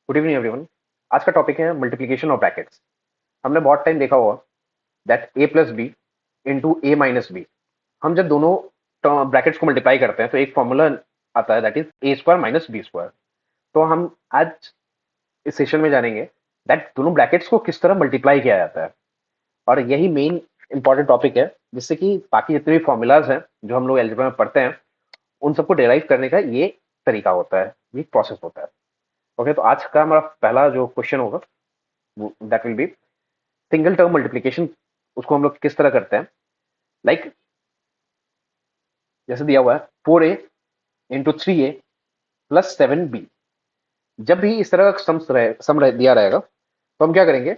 Good evening everyone. आज का topic है मल्टीप्लिकेशन ऑफ ब्रैकेट्स। हमने बहुत टाइम देखा होगा that A plus B into A minus B. हम जब दोनों ब्रैकेट्स को मल्टीप्लाई करते हैं तो एक फॉर्मूला आता है that is A square minus B square. तो हम आज इस सेशन में जानेंगे दैट दोनों ब्रैकेट्स को किस तरह मल्टीप्लाई किया जाता है, और यही मेन इंपॉर्टेंट टॉपिक है जिससे कि बाकी जितने भी फॉर्मूलाज हैं जो हम लोग एल्जेब्रा में पढ़ते हैं उन सबको डेराइव करने का ये तरीका होता है, ये प्रोसेस होता है। ओके, तो आज का हमारा पहला जो क्वेश्चन होगा that will B single term multiplication. उसको हम लोग किस तरह करते हैं, लाइक जैसे दिया हुआ है 4a into 3a plus 7b। जब भी इस तरह का दिया रहेगा तो हम क्या करेंगे,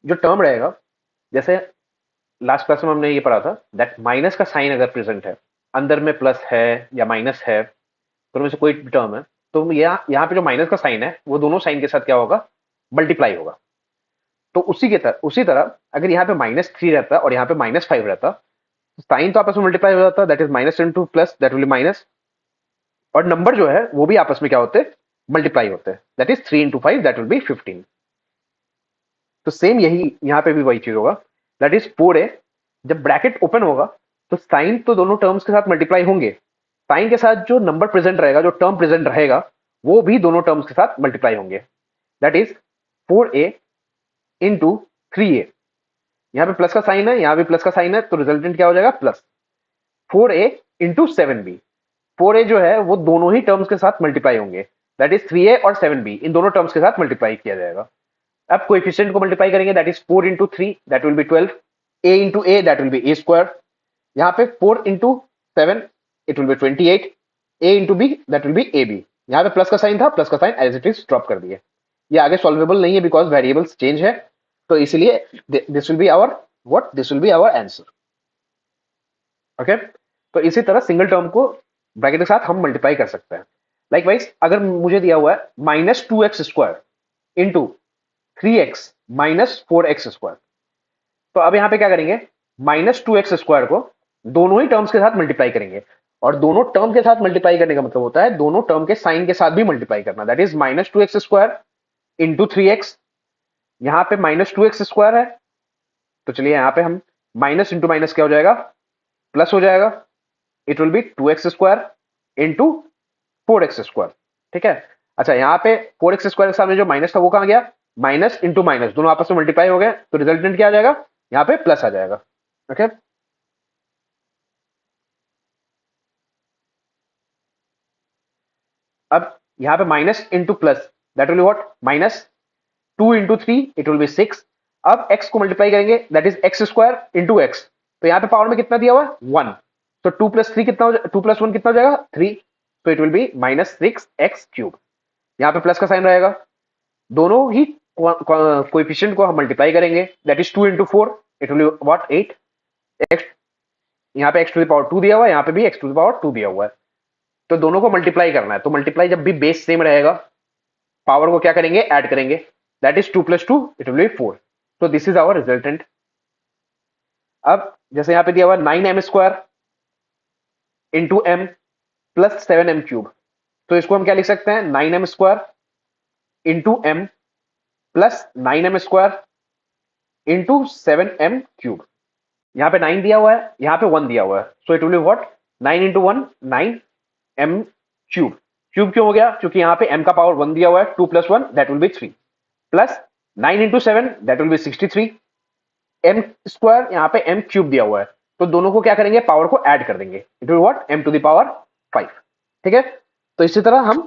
जो टर्म रहेगा, जैसे लास्ट क्लास में हमने ये पढ़ा था दैट माइनस का साइन अगर प्रेजेंट है, अंदर में प्लस है या माइनस है, तो उनमें से कोई भी टर्म है, तो यहाँ पे जो माइनस का साइन है वो दोनों साइन के साथ क्या होगा, मल्टीप्लाई होगा। तो उसी तरह अगर यहाँ पे -3 रहता और यहाँ पे -5 रहता, साइन तो आपस में मल्टीप्लाई हो जाता, that is minus into plus that will be minus, और नंबर जो है वो भी आपस में क्या होते, मल्टीप्लाई होते हैं, that is 3 into 5 that will be 15। तो सेम यही यहाँ पे भी वही चीज होगा, दैट इज 4a। जब ब्रैकेट ओपन होगा तो साइन तो दोनों टर्म्स के साथ मल्टीप्लाई होंगे, साइन के साथ जो नंबर प्रेजेंट रहेगा, जो टर्म प्रेजेंट रहेगा, वो भी दोनों टर्म्स के साथ मल्टीप्लाई होंगे, that is 4a into 3a। यहाँ पे प्लस का साइन है, यहाँ भी प्लस का साइन है, तो रिजल्टेंट क्या हो जाएगा, plus 4a into 7b। 4a जो है वो दोनों ही टर्म्स के साथ मल्टीप्लाई होंगे, दैट इज 3a और 7b इन दोनों टर्म्स के साथ मल्टीप्लाई किया जाएगा। अब कोएफिशिएंट को मल्टीप्लाई करेंगे, that is 4 into 3 that will be 12, a into a that will be a square. यहाँ पे 4 into 7 it will be 28, a इंटू b that will be ab। यहाँ पे प्लस का साइन था, प्लस का sign as it is drop कर दिए। ये आगे सॉल्वेबल नहीं है बिकॉज वेरिएबल्स चेंज है, तो इसलिए this will be our what, this will be our answer. Okay, तो इसी तरह सिंगल टर्म को ब्रैकेट के साथ हम मल्टीप्लाई कर सकते हैं। लाइकवाइज अगर मुझे दिया हुआ है -2x² into 3x minus 4x², तो अब यहां पे क्या करेंगे, -2x² को दोनों ही टर्म्स के साथ मल्टीप्लाई करेंगे, और दोनों टर्म के साथ मल्टीप्लाई करने का मतलब होता है दोनों टर्म के साइन के साथ भी मल्टीप्लाई करना, that is -2x² into 3x। यहां पे -2x² है, तो चलिए यहाँ पे हम माइनस इंटू माइनस क्या हो जाएगा, प्लस हो जाएगा, it will B 2x² into 4x²। ठीक है, अच्छा यहाँ पे 4x² के सामने जो माइनस था वो कहाँ गया, माइनस इंटू माइनस दोनों आपस में मल्टीप्लाई हो गए, तो रिजल्टेंट क्या आ जाएगा, यहाँ पे प्लस आ जाएगा। ओके, अब यहाँ पे minus into plus that will be what, -2 into 3 it will B 6। अब x को मल्टीप्लाई करेंगे, that is x² into x. तो यहाँ पे पावर में कितना दिया हुआ है, 1। तो 2 + 3 कितना, 2 + 1 कितना हो जाएगा, 3। तो इट विल बी -6x³ यहाँ पे प्लस का साइन रहेगा, दोनों ही कोएफिशिएंट को हम मल्टीप्लाई करेंगे, that is 2 into 4 it will be what, 8। X, यहाँ पे x⁴ दिया हुआ है, यहाँ पे भी x⁴ दिया हुआ है, तो दोनों को मल्टीप्लाई करना है। तो मल्टीप्लाई जब भी बेस सेम रहेगा, पावर को क्या करेंगे, ऐड करेंगे, that is 2 + 2 it will B 4। तो दिस इज आवर रिजल्टेंट। अब जैसे यहाँ पे दिया हुआ 9m² into m plus 7m³ तो इसको हम क्या लिख सकते हैं, 9m² into m plus 9m² into 7m³। यहाँ पे 9 दिया हुआ है, यहाँ पे 1 दिया हुआ है, so it will be what, 9 into 1 9m³। Cube क्यों हो गया, क्योंकि यहाँ पे m का पावर 1 दिया हुआ है, 2 + 1 that will B 3, plus 9 into 7 that will B 63, m² यहाँ पे m³ दिया हुआ है, तो दोनों को क्या करेंगे, पावर को ऐड कर देंगे, इट विल व्हाट, m⁵ ठीक है। तो इसी तरह हम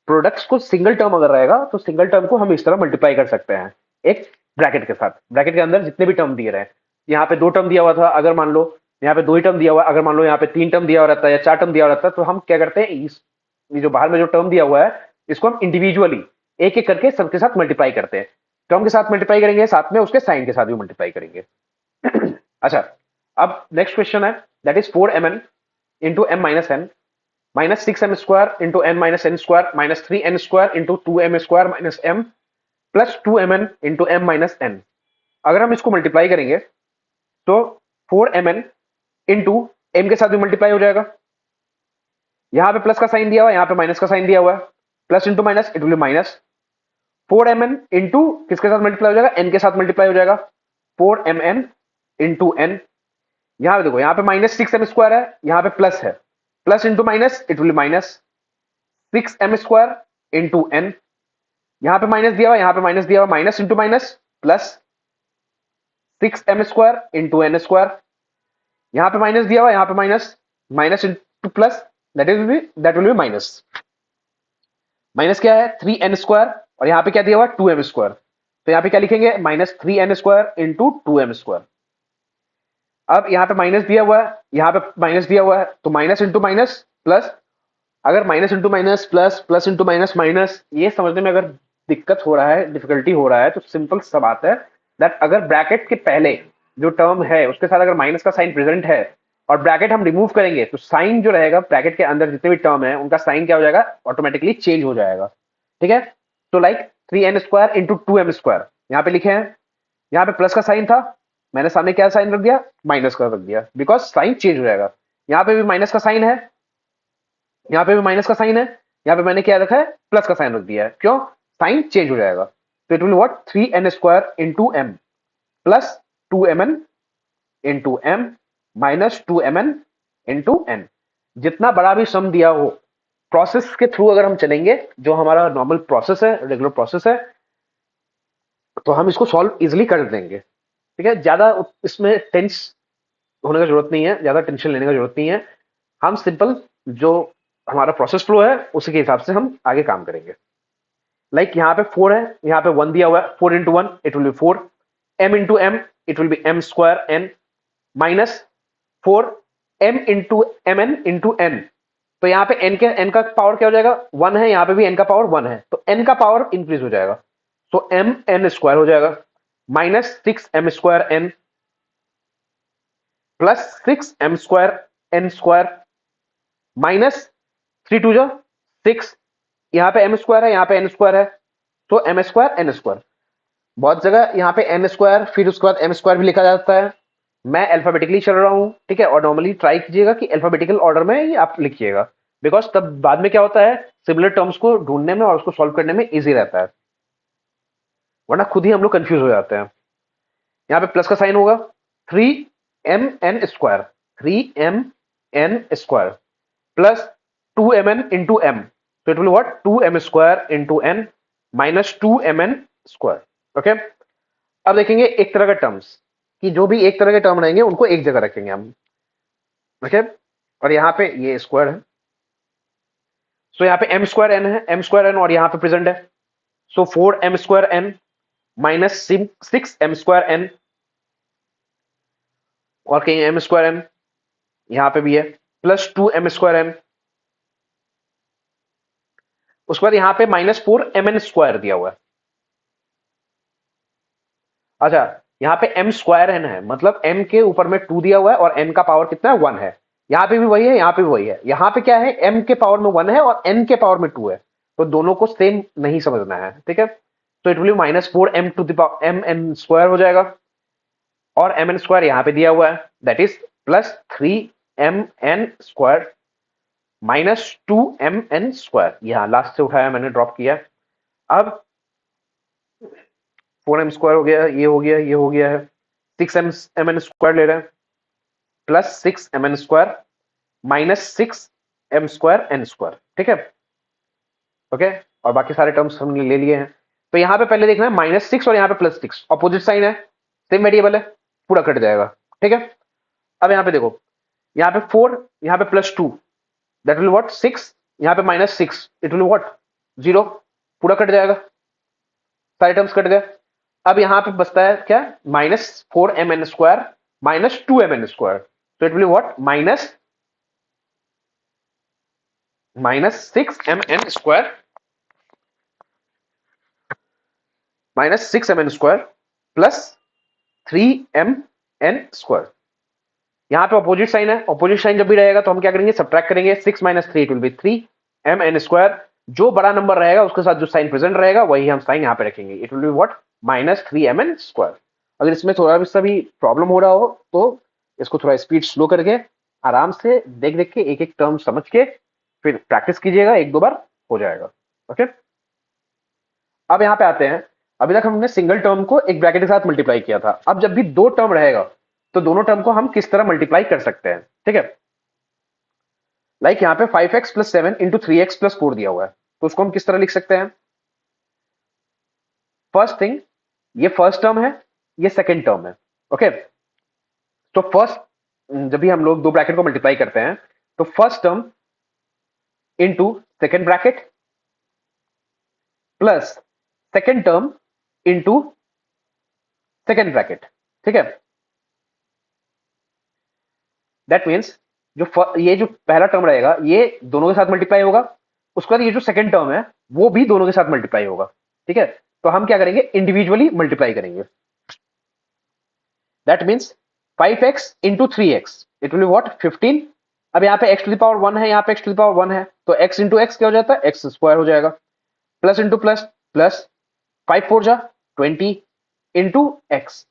प्रोडक्ट्स को, सिंगल टर्म अगर रहेगा तो सिंगल टर्म को हम इस तरह मल्टीप्लाई कर सकते हैं एक ब्रैकेट के साथ। ब्रैकेट के अंदर जितने भी टर्म दिए रहे, यहाँ पे 2 टर्म दिया हुआ था, अगर मान लो यहाँ पे 2 ही टर्म दिया हुआ है, अगर मान लो यहाँ पे 3 टर्म दिया हुआ रहता है या 4 टर्म दिया हुआ रहता है, तो हम क्या करते हैं, ये जो बाहर में जो टर्म दिया हुआ है इसको हम इंडिविजुअली एक एक करके सबके साथ मल्टीप्लाई करते हैं। टर्म के साथ मल्टीप्लाई करेंगे, साथ में उसके साइन के साथ भी मल्टीप्लाई करेंगे। अच्छा, अब नेक्स्ट क्वेश्चन है, that is 4mn into m minus n minus 6m² into n minus n² minus 3n² into 2m² minus m plus 2mn into m minus n। अगर हम इसको मल्टीप्लाई करेंगे तो 4mn इंटू m के साथ भी multiply हो जाएगा, यहाँ पे प्लस का साइन दिया हुआ है, यहाँ पे माइनस का साइन दिया हुआ है, plus into minus it will be minus, 4mn into किसके साथ मल्टीप्लाई हो जाएगा, n के साथ मल्टीप्लाई हो जाएगा, 4mn इंटू n। यहां पे देखो, यहां पे -6m² है, यहां पे प्लस है, plus into minus it will minus 6m² into n। यहां पे माइनस दिया हुआ, यहां पे माइनस दिया हुआ, minus into minus plus 6m² into n²। यहां पे माइनस दिया हुआ, यहां पे minus, minus into plus, that will be minus. Minus क्या है, 3n² और यहां पे क्या दिया हुआ, 2m²। तो यहां पे क्या लिखेंगे, -3n² इंटू 2m²। अब यहां पे माइनस दिया हुआ है, यहां पे माइनस दिया हुआ है, तो माइनस इंटू माइनस प्लस। अगर minus into minus plus, plus into minus minus, ये समझने में अगर दिक्कत हो रहा है, डिफिकल्टी हो रहा है, तो सिंपल सा बात है दैट अगर ब्रैकेट के पहले जो टर्म है उसके साथ अगर माइनस का साइन प्रेजेंट है और ब्रैकेट हम रिमूव करेंगे, तो साइन जो रहेगा ब्रैकेट के अंदर जितने भी टर्म है उनका साइन क्या हो जाएगा, ऑटोमेटिकली चेंज हो जाएगा। ठीक है, तो लाइक 3n² इंटू 2m², यहाँ पे लिखे हैं, यहाँ पे प्लस का साइन था, मैंने सामने क्या साइन रख दिया, माइनस का रख दिया, बिकॉज साइन चेंज हो जाएगा। यहाँ पे भी माइनस का साइन है, यहाँ पे भी माइनस का साइन है, यहाँ पे मैंने क्या रखा है, प्लस का साइन रख दिया है, क्यों, साइन चेंज हो जाएगा। तो it will what, 3n² into m plus 2mn into m minus 2mn into n। जितना बड़ा भी सम दिया हो, प्रोसेस के थ्रू अगर हम चलेंगे, जो हमारा नॉर्मल प्रोसेस है, रेगुलर प्रोसेस है, तो हम इसको सॉल्व इजिली कर देंगे। ठीक है, ज्यादा इसमें टेंस होने का जरूरत नहीं है, ज्यादा टेंशन लेने का जरूरत नहीं है। हम सिंपल जो हमारा प्रोसेस फ्लो है उसी के हिसाब से हम आगे काम करेंगे। लाइक यहाँ पे 4 है, यहाँ पे 1 दिया हुआ है, 4 into 1 it will B 4, m into m it will B m² n minus 4 m into mn into n। तो यहाँ पे n का पावर क्या हो जाएगा, 1 है, यहाँ पे भी n का पावर 1 है, तो n का पावर इंक्रीज हो जाएगा, तो mn² हो जाएगा minus 6m² n plus 6m² n² minus 3 two जो 6, यहाँ पे m² है, यहाँ पे n² है, तो m² n²। बहुत जगह यहाँ पे n² फिर उसके बाद m² भी लिखा जाता है, मैं अल्फाबेटिकली चल रहा हूँ। ठीक है, और नॉर्मली ट्राई कीजिएगा कि अल्फाबेटिकल ऑर्डर में ही आप लिखिएगा, बिकॉज तब बाद में क्या होता है, सिमिलर टर्म्स को ढूंढने में और उसको सॉल्व करने में इजी रहता है, वरना खुद ही हम लोग कंफ्यूज हो जाते हैं। यहाँ पे प्लस का साइन होगा, 3mn² 3mn² plus 2mn into m, तो it will what, 2m² into n minus 2mn²। Okay, अब देखेंगे एक तरह का टर्म्स, कि जो भी एक तरह के टर्म रहेंगे उनको एक जगह रखेंगे हम। ओके, और यहाँ पे ये स्क्वायर है, सो यहाँ पे m² n है, m² n और यहाँ पे प्रेजेंट है, सो 4m² n minus 6m² n और कहीं m² n यहाँ पे भी है, प्लस 2m² n। उसके बाद यहाँ पे -4mn² दिया हुआ है। अच्छा, यहाँ पे m² n है, मतलब m के ऊपर में 2 दिया हुआ है और n का पावर कितना है, 1 है। यहाँ पे भी वही है, यहाँ पे भी वही है, यहाँ पे क्या है, m के पावर में 1 है और n के पावर में 2 है, तो दोनों को सेम नहीं समझना है। ठीक है, तो it will -4m to the power mn² हो जाएगा, और mn² यहाँ पे दिया हुआ है, that is plus 3mn² minus 2mn²। यहाँ लास्ट से उठाया मैंने, ड्रॉप किया। अब 4m² हो गया, ये हो गया, ये हो गया है, 6mn² ले रहे हैं, plus 6mn² minus 6m² n²। ठीक है, ओके, और बाकी सारे टर्म्स हमने ले लिए हैं। तो यहाँ पे पहले देखना है -6 और यहाँ पे +6, ऑपोजिट साइन है, सेम वेरिएबल है, पूरा कट जाएगा। ठीक है, अब यहाँ पे देखो, यहाँ पे 4, यहाँ पे +2, दैट विल व्हाट, 6, यहाँ पे -6, इट विल व्हाट, 0, पूरा कट जाएगा, सारे टर्म्स कट गए। अब यहाँ पे बचता है क्या, -4mn² माइनस 2mn², तो it will what, -6mn² -6mn² plus 3mn²। यहाँ पे अपोजिट साइन है, अपोजिट साइन जब भी रहेगा तो हम क्या करेंगे, सब्ट्रैक्ट करेंगे, 6 - 3 इट विल बी 3mn²। जो बड़ा नंबर रहेगा उसके साथ जो साइन प्रेजेंट रहेगा वही हम साइन यहाँ पे रखेंगे, it will be what, -3mn²। अगर इसमें थोड़ा भी सा भी प्रॉब्लम हो रहा हो तो इसको थोड़ा स्पीड स्लो करके आराम से देख देख के एक एक टर्म समझ के फिर प्रैक्टिस कीजिएगा, 1-2 बार हो जाएगा। ओके, अब यहाँ पे आते हैं, अभी तक हमने सिंगल टर्म को एक ब्रैकेट के साथ मल्टीप्लाई किया था, अब जब भी दो टर्म रहेगा तो दोनों टर्म को हम किस तरह मल्टीप्लाई कर सकते हैं, ठीक है। लाइक यहाँ पे 5x plus 7 into 3x plus 4 दिया हुआ है, तो उसको हम किस तरह लिख सकते हैं। फर्स्ट थिंग, ये फर्स्ट टर्म है, ये सेकेंड टर्म है, ओके। तो फर्स्ट, जब भी हम लोग दो ब्रैकेट को मल्टीप्लाई करते हैं तो first term into second bracket plus second term into second bracket, ठीक है। दैट मीन्स ये जो पहला टर्म रहेगा ये दोनों के साथ मल्टीप्लाई होगा, उसके बाद ये जो सेकेंड टर्म है वो भी दोनों के साथ मल्टीप्लाई होगा, ठीक है। तो हम क्या करेंगे, इंडिविजुअली मल्टीप्लाई करेंगे। That means 5x into 3x it will be what 15। अब यहाँ पे x टू द पावर 1 है, यहाँ पे x टू द पावर 1 है, तो x इंटू एक्स क्या हो जाता है, x स्क्वायर हो जाएगा, प्लस इंटू प्लस प्लस 5 4 जा 20 इंटू एक्स।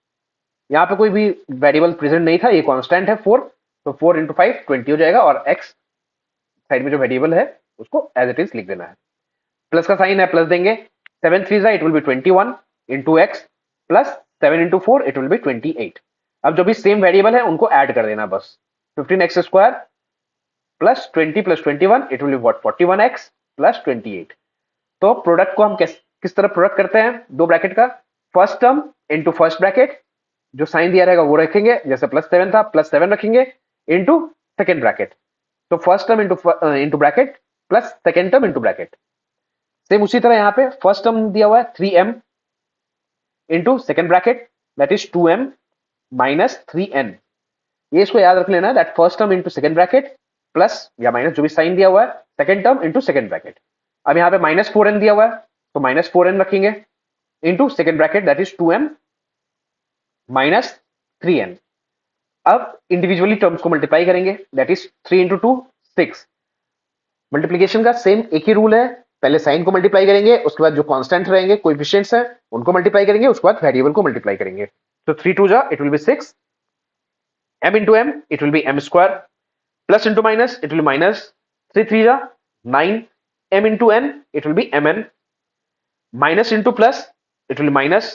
यहाँ पे कोई भी वेरिएबल प्रेजेंट नहीं था, ये कांस्टेंट है 4, तो 4 इंटू 5 20 हो जाएगा, और x साइड में जो वेरिएबल है उसको एज इट इज लिख देना है। प्लस का साइन है, प्लस देंगे, 7 3 it will B 21 into x plus 7 into 4 it will be 28। अब जो भी सेम वेरिएबल है उनको ऐड कर देना बस, 15x square plus 20 plus 21 it will be what 41x plus 28। तो प्रोडक्ट को हम किस तरह प्रोडक्ट करते हैं दो ब्रैकेट का, first term into first bracket, जो साइन दिया रहेगा वो रखेंगे, जैसे प्लस 7 था प्लस 7 रखेंगे, इंटू सेकेंड ब्रैकेट, तो first term into bracket plus second term into bracket. Same उसी तरह यहाँ पे फर्स्ट टर्म दिया हुआ है 3m into second bracket that is 2m minus 3n। ये इसको याद रख लेना है, that first term into second bracket plus या माइनस जो भी साइन दिया हुआ है second term into second bracket. अब यहाँ पे माइनस 4n दिया हुआ है तो माइनस 4n रखेंगे into second bracket that is 2m minus 3n। अब इंडिविजुअली टर्म्स को मल्टीप्लाई करेंगे, दैट इज 3 इंटू 2 6। मल्टीप्लीकेशन का सेम एक ही रूल है, पहले साइन को मल्टीप्लाई करेंगे, उसके बाद जो कांस्टेंट रहेंगे कोएफिशिएंट्स हैं उनको मल्टीप्लाई करेंगे, उसके बाद वेरिएबल को मल्टीप्लाई करेंगे। तो 3 2 जा it will B 6, m into m it will be m square, plus into minus it will be minus, 3 3 जा 9, m into n it will be mn, minus into plus it will be minus,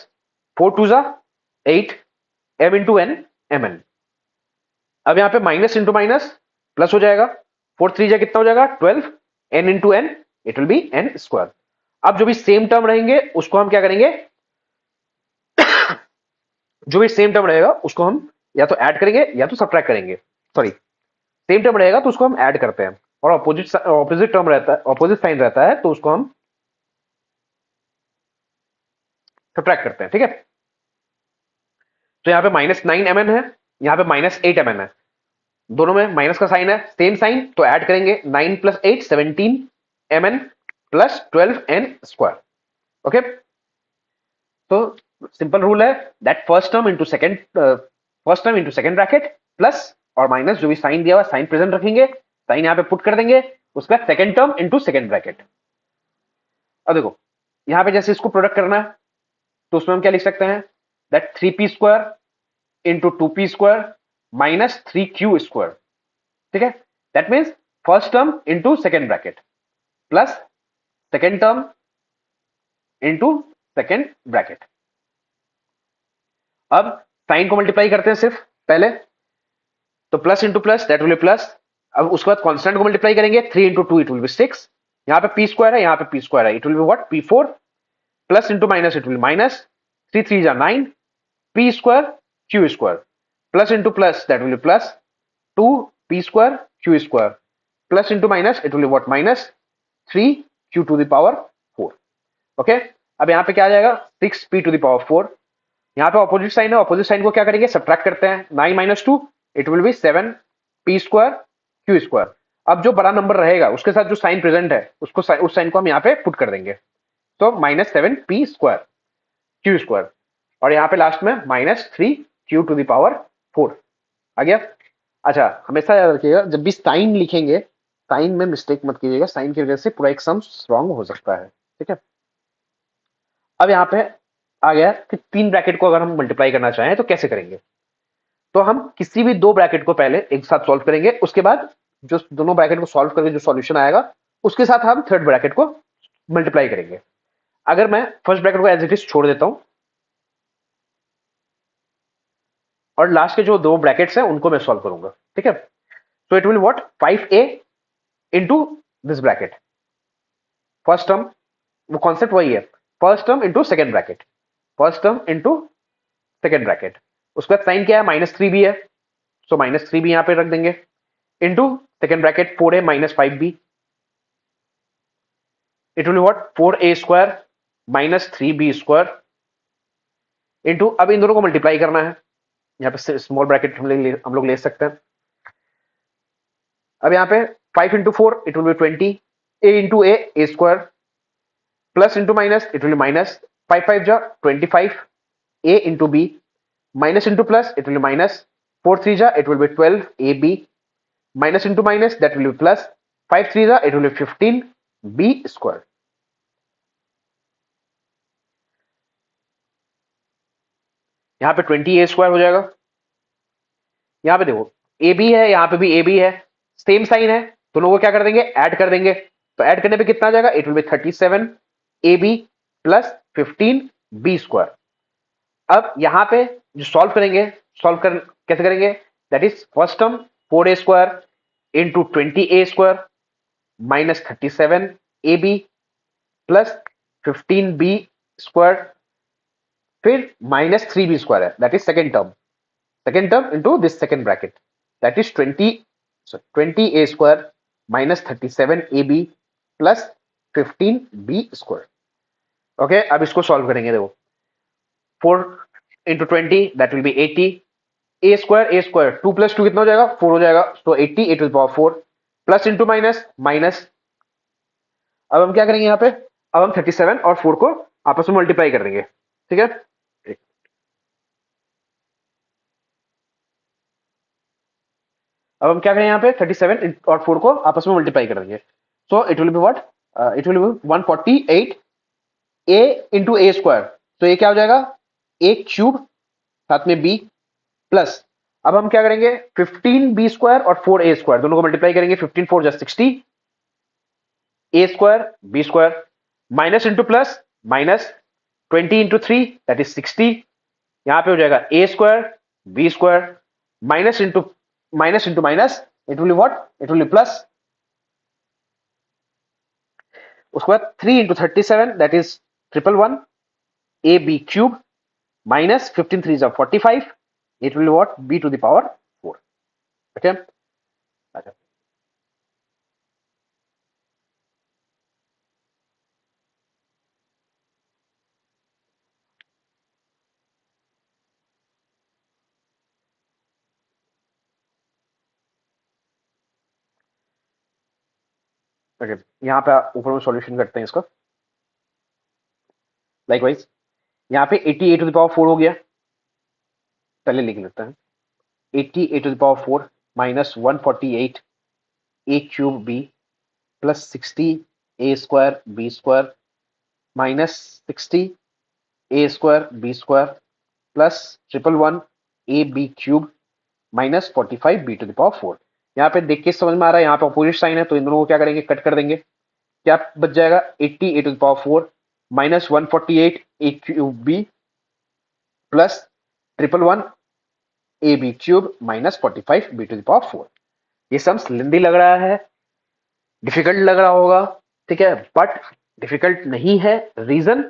4 2 जा 8, m into n mn। अब यहाँ पे minus into minus plus हो जाएगा, 4 3 जा कितना हो जाएगा 12, n into n it will B n square. अब जो भी सेम टर्म रहेंगे उसको हम क्या करेंगे, जो भी सेम टर्म रहेगा उसको हम या तो ऐड करेंगे या तो सब्ट्रैक्ट करेंगे, सॉरी सेम टर्म रहेगा तो उसको हम ऐड करते हैं, और ऑपोजिट टर्म रहता है, ऑपोजिट साइन रहता है तो उसको हम सब्ट्रैक्ट करते हैं, ठीक है। तो यहाँ पे माइनस 9 mn है, यहाँ पे माइनस 8 mn है, दोनों में माइनस का साइन है, सेम साइन तो ऐड करेंगे, 9 plus 8 17 mn plus 12 n square, okay. तो सिंपल रूल है that first term into second bracket plus और माइनस जो भी साइन दिया हुआ साइन प्रेजेंट रखेंगे, साइन यहाँ पे पुट कर देंगे, उसके बाद second term into second bracket. अब देखो यहाँ पे जैसे इसको प्रोडक्ट करना है तो उसमें हम क्या लिख सकते हैं, that 3p square into 2p square minus 3q square, ठीक है। That means first term into second bracket plus second term into second bracket. अब साइन को मल्टीप्लाई करते हैं सिर्फ पहले, तो plus into plus that will be plus, अब उसके बाद कांस्टेंट को मल्टीप्लाई करेंगे, 3 इंटू 2 इट विल बी 6, यहाँ पे p स्क्वायर है यहाँ पे p स्क्वायर है, it will be what p4, plus into minus it will minus, 3 3 जा 9, p square q square, plus into plus that will be plus 2 p square q square, plus into minus it will be what minus 3 q to the power 4, okay. अब यहाँ पे क्या आ जाएगा 6p to the power 4, यहाँ पे opposite sign है, opposite sign को क्या करेंगे सब्ट्रैक्ट करते हैं, 9 minus 2 it will B 7 p square q square. अब जो बड़ा नंबर रहेगा उसके साथ जो साइन प्रेजेंट है उसको उस साइन को हम यहाँ पे पुट कर देंगे, तो minus 7 p square q square, और यहाँ पे लास्ट में minus 3 q to the power 4 आ गया। अच्छा हमेशा याद रखिएगा जब भी साइन लिखेंगे साइन में मिस्टेक मत कीजिएगा, साइन की वजह से पूरा एक सम रॉन्ग हो सकता है, ठीक है। अब यहाँ पे आ गया कि तीन ब्रैकेट को अगर हम मल्टीप्लाई करना चाहें तो कैसे करेंगे, तो हम किसी भी दो ब्रैकेट को पहले एक साथ सॉल्व करेंगे, उसके बाद जो दोनों ब्रैकेट को सॉल्व करके जो सॉल्यूशन आएगा उसके साथ हम थर्ड ब्रैकेट को मल्टीप्लाई करेंगे। अगर मैं फर्स्ट ब्रैकेट को एज इट इज छोड़ देता हूं और लास्ट के जो दो ब्रैकेट्स हैं उनको मैं सॉल्व करूंगा, ठीक है। So it will what 5a into this bracket, first term, वो कॉन्सेप्ट वही है, first term into second bracket, first term into second bracket. उसके बाद साइन क्या है, -3 भी है, सो -3 भी यहां पे रख देंगे, into second bracket 4a minus 5b, it will what 4a square minus 3b square, into अब इन दोनों को मल्टीप्लाई करना है, यहाँ पे स्मॉल ब्रैकेट हम लोग ले सकते हैं। अब यहाँ पे 5 into 4 it will be 20, a into A square, plus into minus it will be minus, 5 5 जा 25, a into B, minus into plus it will be minus, 4 3 जा it will be 12 A B, minus into minus that will be plus, 5 3 जा it will be 15 B square. यहाँ पे 20 ए square हो जाएगा, यहाँ पे देखो ए बी है, यहाँ पे भी ए बी है, सेम साइन है, दोनों को क्या कर देंगे, ऐड कर देंगे, तो ऐड करने पे कितना आ जाएगा, it will be 37 A B plus 15 B square. अब यहाँ पे जो सॉल्व करेंगे, सॉल्व कर कैसे करेंगे, that is first term 4a square into 20a square minus 37 A B plus 15 B square, फिर माइनस 3b स्क्वायर है, that is second term into this second bracket, that is 20a square minus 37 A B plus 15 B square. Okay, अब इसको solve करेंगे, देखो 4 into 20 that will be 80, A square 2 plus 2 कितना हो जाएगा, 4 हो जाएगा, तो 80 8 to the power 4 plus into minus minus. अब हम क्या करेंगे यहाँ पे, अब हम 37 और 4 को आपस में मल्टीप्लाई कर देंगे, ठीक है। अब हम क्या करें, यहाँ पे 37 और 4 को आपस में मल्टीप्लाई कर देंगे, so it will be what, it will B 148 A into A square, तो ये क्या हो जाएगा, ए क्यूब साथ में बी प्लस, अब हम क्या करेंगे 15 बी स्क्वायर और 4 ए स्क्वायर दोनों को मल्टीप्लाई करेंगे, 15 4 जा 60 A square B square minus into plus minus 20 into 3 that is 60, यहां पे हो जाएगा A square B square minus into minus it will what, it will plus, उसके बाद 3 into 37 that is 111 A B cube minus 15 3 जा 45, it will what, b to the power 4, okay। Okay, यहाँ पे ऊपर में सॉल्यूशन करते हैं इसका, लाइकवाइज यहाँ पे 88 टू द पावर 4 हो गया, पहले लिख लेते हैं 88 to the power 4 minus 148 A cube B plus 60 A square B square minus 60 A square B square plus 111 A B cube minus 45 B to the power 4। यहाँ पे देख के समझ में आ रहा है, यहाँ पे अपोजिट साइन है, तो इन दोनों को क्या करेंगे, कट कर देंगे, क्या बच जाएगा 80 A to the power 4 minus 148 A cube B plus 111 A B cube minus 45 B to the power 4। ये सम्स लेंदी लग रहा है, डिफिकल्ट लग रहा होगा, ठीक है, बट डिफिकल्ट नहीं है, रीजन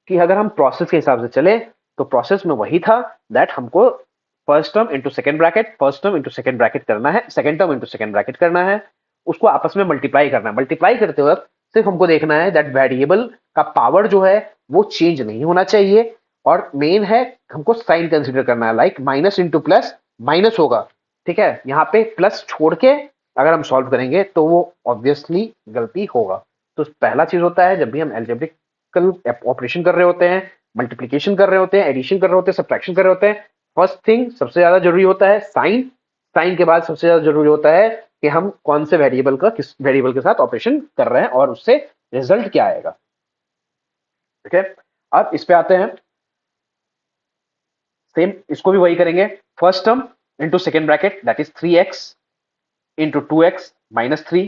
कि अगर हम प्रोसेस के हिसाब से चले तो प्रोसेस में वही था, दैट हमको first term into second bracket, first term into second bracket करना है, second term into second bracket करना है, उसको आपस में मल्टीप्लाई करना है, मल्टीप्लाई करते वक्त सिर्फ हमको देखना है दैट वेरिएबल का पावर जो है वो चेंज नहीं होना चाहिए, और मेन है हमको साइन कंसिडर करना है, like minus into plus minus होगा, ठीक है, यहाँ पे प्लस छोड़ के अगर हम सॉल्व करेंगे तो वो ऑब्वियसली गलती होगा। तो पहला चीज होता है, जब भी हम एल्जेब्रिकल ऑपरेशन कर रहे होते हैं, मल्टीप्लीकेशन कर रहे होते हैं, एडिशन कर रहे होते हैं, सब्ट्रैक्शन कर रहे होते हैं, फर्स्ट थिंग सबसे ज्यादा जरूरी होता है साइन, साइन के बाद सबसे ज्यादा जरूरी होता है कि हम कौन से वेरिएबल का किस वेरिएबल के साथ ऑपरेशन कर रहे हैं और उससे रिजल्ट क्या आएगा, ठीक है। अब इस पे आते हैं, सेम इसको भी वही करेंगे, first term into second bracket that is 3x into 2x minus 3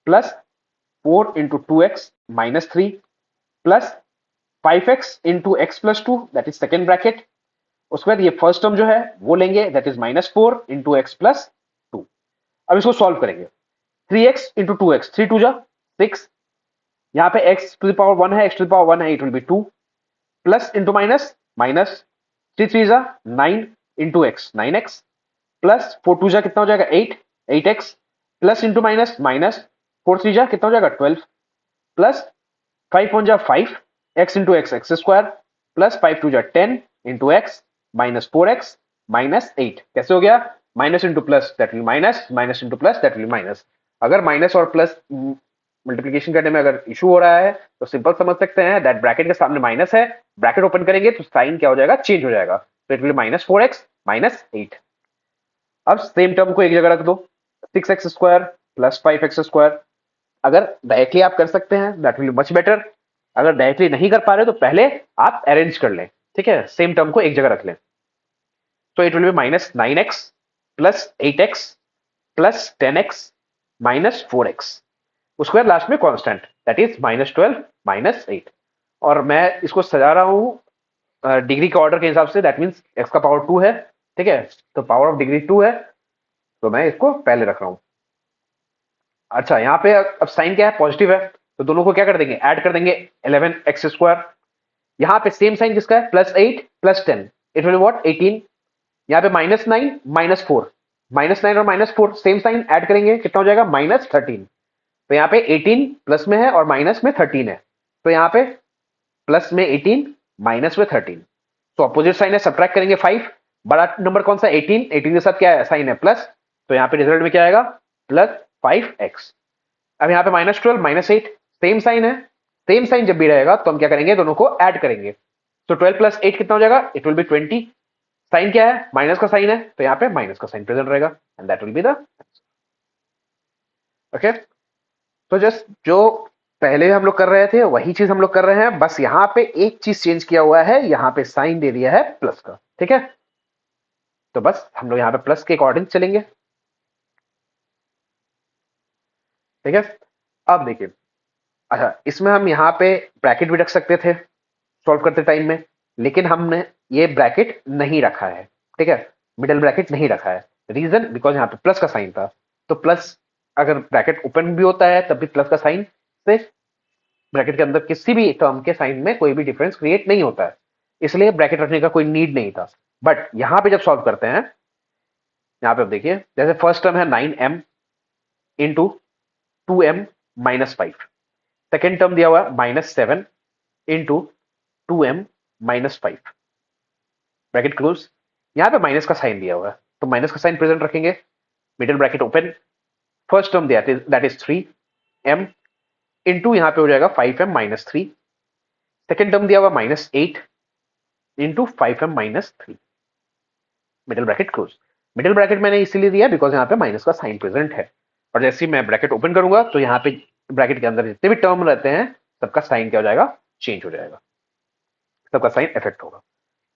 plus 4 into 2x minus 3 plus 5x into x plus two, that is second bracket. उसके बाद ये फर्स्ट टर्म जो है वो लेंगे, that is -4 into x plus two. अब इसको solve करेंगे। 3x into two x, 3 to जा 6, यहाँ पे x टू द पावर 1 है, x टू द पावर 1 है, it will B 2, plus into minus minus, 3 3 जा 9 into x 9x, plus 4 to जा कितना हो जाएगा 8, 8x, plus into minus minus, 4 3 जा कितना हो जाएगा 12, प्लस 5 1 जा 5, x into X X square, plus 5 two जा 10 into x minus 4x minus 8। कैसे हो गया? Minus into plus that will minus, minus into plus that will minus. अगर माइनस और प्लस मल्टीप्लीकेशन करने में अगर इशू हो रहा है तो सिंपल समझ सकते हैं दैट ब्रैकेट के सामने माइनस है, ब्रैकेट ओपन करेंगे तो साइन क्या हो जाएगा? चेंज हो जाएगा। तो इट विल -4x माइनस 8। अब सेम टर्म को एक जगह रख दो, 6x square plus 5x square. अगर डायरेक्टली आप कर सकते हैं दैट विल मच बेटर। अगर डायरेक्टली नहीं कर पा रहे तो पहले आप अरेंज कर लें, ठीक है, सेम टर्म को एक जगह रख लें। तो it will B -9x plus 8x plus 10x minus 4x, उसके बाद लास्ट में कांस्टेंट दैट इज -12 माइनस 8। और मैं इसको सजा रहा हूं डिग्री के ऑर्डर के हिसाब से, दैट मीन्स x का पावर 2 है, ठीक है, तो पावर ऑफ डिग्री 2 है, तो मैं इसको पहले रख रहा हूं। अच्छा, यहाँ पे अब साइन क्या है? पॉजिटिव है, तो दोनों को क्या कर देंगे? ऐड कर देंगे, 11x स्क्वायर। यहाँ पे सेम साइन किसका है? +8 +10, इट विल व्हाट? 18। यहाँ पे -9 -4, -9 और -4 सेम साइन ऐड करेंगे, कितना हो जाएगा? -13। तो यहाँ पे 18 प्लस में है और माइनस में 13 है, तो यहाँ पे प्लस में 18 माइनस में 13, तो अपोजिट साइन है, सब्ट्रैक्ट करेंगे 5। बड़ा नंबर कौन सा? 18, 18 के साथ क्या है? साइन है प्लस, तो यहाँ पे रिजल्ट में क्या आएगा? +5x। अब यहाँ पे -12 -8 सेम साइन है, सेम साइन जब भी रहेगा तो हम क्या करेंगे? दोनों को ऐड करेंगे। तो 12 + 8 कितना हो जाएगा? It will be 20। साइन क्या है? माइनस का साइन है, तो यहाँ पे माइनस का साइन प्रेजेंट रहेगा, and that will be the okay. तो जस्ट जो पहले हम लोग कर रहे थे वही चीज हम लोग कर रहे हैं, बस यहाँ पे एक चीज चेंज किया हुआ है, यहाँ पे साइन दे दिया है प्लस का, ठीक है। तो बस हम लोग यहाँ पे प्लस के अकॉर्डिंग चलेंगे, ठीक है। अब देखिए, अच्छा, इसमें हम यहाँ पे ब्रैकेट भी रख सकते थे सॉल्व करते टाइम में, लेकिन हमने ये ब्रैकेट नहीं रखा है, ठीक है, मिडिल ब्रैकेट नहीं रखा है। रीजन बिकॉज यहाँ पे प्लस का साइन था, तो प्लस अगर ब्रैकेट ओपन भी होता है तब भी प्लस का साइन से ब्रैकेट के अंदर किसी भी टर्म के साइन में कोई भी डिफरेंस क्रिएट नहीं होता है, इसलिए ब्रैकेट रखने का कोई नीड नहीं था। बट यहां पे जब सॉल्व करते हैं, यहां पे आप देखिए, जैसे फर्स्ट टर्म है 9m into 2m minus 5, second term दिया हुआ है -7 into 2m minus 5, bracket close. यहां पे माइनस का साइन दिया हुआ है, तो माइनस का साइन प्रेजेंट रखेंगे, middle bracket open, first term दिया दैट इज 3m इंटू यहाँ पे हो जाएगा 5m माइनस 3, सेकेंड टर्म दिया हुआ -8 into 5m minus 3, middle bracket close. Middle bracket मैंने इसीलिए दिया बिकॉज यहाँ पे माइनस का साइन प्रेजेंट है, और जैसे ही मैं ब्रैकेट ओपन करूंगा तो यहाँ पे ब्रैकेट के अंदर जितने भी टर्म रहते हैं सबका साइन क्या हो जाएगा? चेंज हो जाएगा, सबका साइन इफेक्ट होगा।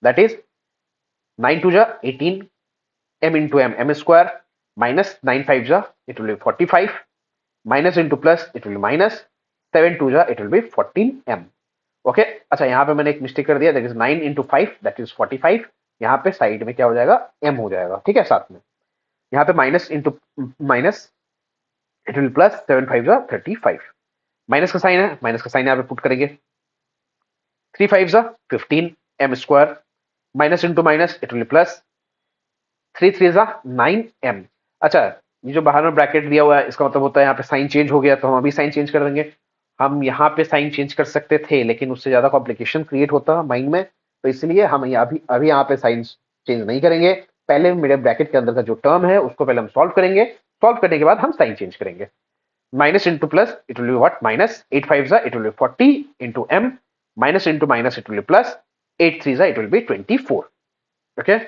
दैट इज 9 2 जा 18 m into M M square, minus 9 5 जा it will be 45, minus into plus it will minus, 7 2 जा it will B 14m। Okay, अच्छा, यहाँ पे मैंने एक मिस्टेक कर दिया, that is 9 into 5 that is 45, यहाँ पे साइड में क्या हो जाएगा? m हो जाएगा, ठीक है, साथ में यहाँ पे minus into minus it will plus, 7 5 जा 35, माइनस का साइन है, माइनस का साइन यहाँ पे पुट करेंगे, 3 5 जा 15 m square, minus into minus it will plus, 3 3 जा 9m। अच्छा, ये जो बाहर में ब्रैकेट दिया हुआ है इसका मतलब होता है यहाँ पे साइन चेंज हो गया, तो हम अभी साइन चेंज कर देंगे। हम यहाँ पे साइन चेंज कर सकते थे लेकिन उससे ज्यादा कॉम्प्लिकेशन क्रिएट होता माइंड में, तो इसलिए हम अभी अभी यहाँ पे साइन चेंज नहीं करेंगे। पहले मेरे ब्रैकेट के अंदर का जो टर्म है उसको पहले हम सॉल्व करेंगे, सॉल्व करने के बाद हम साइन चेंज करेंगे। Minus into plus it will be what? Minus 8 5 जा it will B 40 into m, minus into minus it will be plus, 8 3 जा इट विल बी 24। ओके,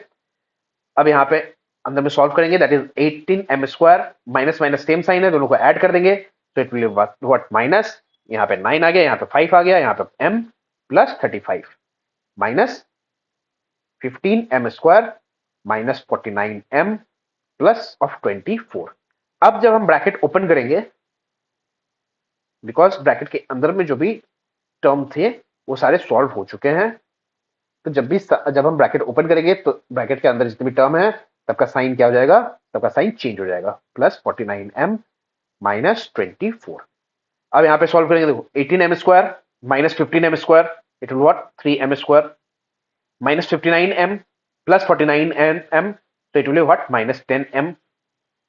अब यहाँ पे अंदर में सॉल्व करेंगे, that is 18m square, minus minus same sign है, दोनों को ऐड कर देंगे, तो इट विल व्हाट? माइनस, यहाँ पे 9 आ गया, यहाँ पे 5 आ गया, यहाँ पे m plus 35 minus 15m square minus 49m plus of 24। अब जब हम ब्रैकेट ओपन करेंगे, बिकॉज ब्रैकेट के अंदर में जो भी टर्म थे वो सारे सॉल्व हो चुके हैं। तो जब हम ब्रैकेट ओपन करेंगे तो ब्रैकेट के अंदर जितने भी टर्म है तब का साइन क्या हो जाएगा, तब का साइन चेंज हो जाएगा, प्लस 49m माइनस 24। अब यहाँ पे सॉल्व करेंगे, देखो 18m² minus 15m², it will what 3m² minus 59m plus 49m, तो it will what minus 10m।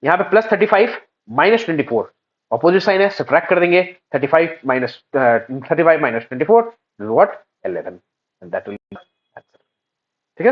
यहाँ पे प्लस 35 माइनस 24, ऑपोजिट साइन है, सब्ट्रैक्ट कर देंगे। 35 minus 24 what 11, and that will